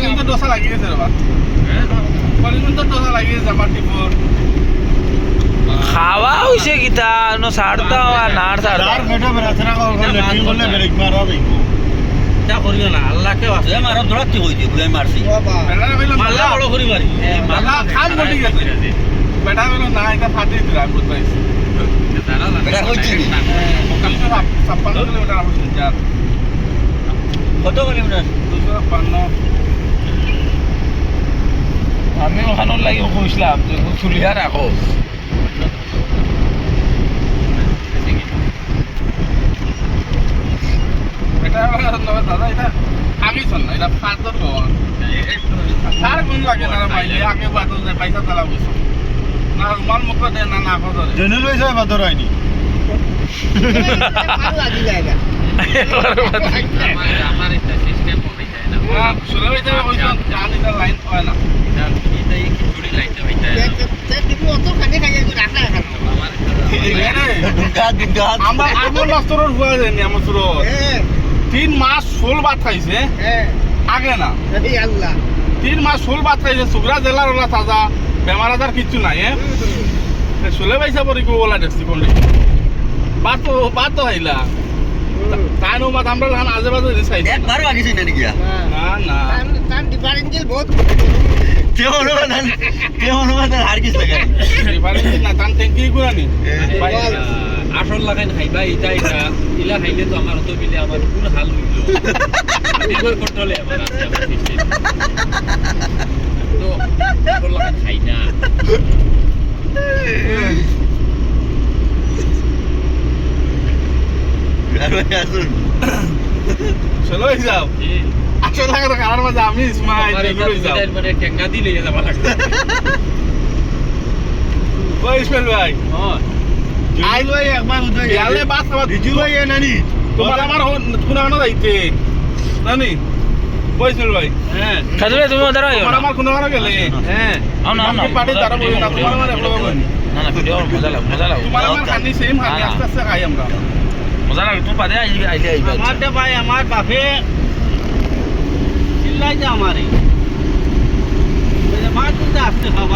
কিন্তু দোষা লাগি গেছে রে বা কিন্তু দোষা লাগি গেছে আমার টিপুর খাওয়া হইছে কিতা নো ছাড় দাও আর না ছাড় দাও আর বেটা বেরাছনা করলে ঠিক করলে ব্রেক মারা দেব যা করিও না আল্লাহকে আছে এ মারো ধরা কি হইছে বুঝাই মারছি বেটা বইলো মাল্লা বড় করি মারি মাল্লা খান বটি গেছে বেটা বইলো না এটা ফাটি দিলা বুঝ পাইছি বেটা হইছে নি? কিন্তু 56 কিলোমিটার আমরা যাই কত কিলোমিটার 256 আমি ওখানে লাগি কইছিলাম যে চুলিয়া রাখো এটা দাদা এটা আগে চল না এটা ফাটর গো আর কোন লাগে না মাইলে আগে বাতল যায় পয়সা তালা বুঝছো না রুমাল মুখ দে না না কত রে জেনে লইছে বাদর হয়নি আমার এটা সিস্টেম হই যায় না না শুনে হইতে কইছো জানি না লাইন হয় না এটা এই খিচুড়ি লাইতে হই যায় আমার আমার মাস্টারের হুয়া যায়নি আমার সুর 3 মাস ফুল ভাত খাইছে আগে না 3 মাস ফুল ভাত খাইছে সুগ্রা জেলার ওলা তাজা বেমার আজার কিচ্ছু নাই চলে পাইছা পরে কি ওলা দেখছি কোন বাত তো হাইলা তাই নো মাত আমরা লান আজে বাজে চাইছি একবার লাগিছে না নাকি না না কেমন আর কিছু লাগে রিফারেন্স না তান ট্যাঙ্কি গুরানি ভাই আসল লাগাইন খাইবা এটা এটা ইলা খাইলে তো আমার তো বিলে আমার পুর হাল হইলো নির্ভর করতে আমার সিস্টেম তো আসল লাগাইন খাই না চলো যাও আসল লাগা কারার মাঝে আমি ইসমাইল বেগুলো যাও মানে টেঙ্গা দিলে যাবা লাগবে ওই ইসমাইল ভাই হ্যাঁ আই লই একবার উঠে ইয়ালে বাস খাওয়া ভিডিও লই নানি তোমার আমার কোন আনো যাইতে নানি ওই ইসমাইল ভাই হ্যাঁ খাজুরে তুমি ওদার আইও তোমার আমার কোন আনো গেলে হ্যাঁ না না পার্টি তারা বলি না তোমার আমার একলো বলি না না ভিডিও মজা লাগে তোমার আমার খানি সেম খানি আস্তে আস্তে খাই আমরা মজা লাগে তুমি পাদে আইলে আইবা আমারটা ভাই আমার বাপে চিল্লাই যা আমারে মাছ আসতে খাবার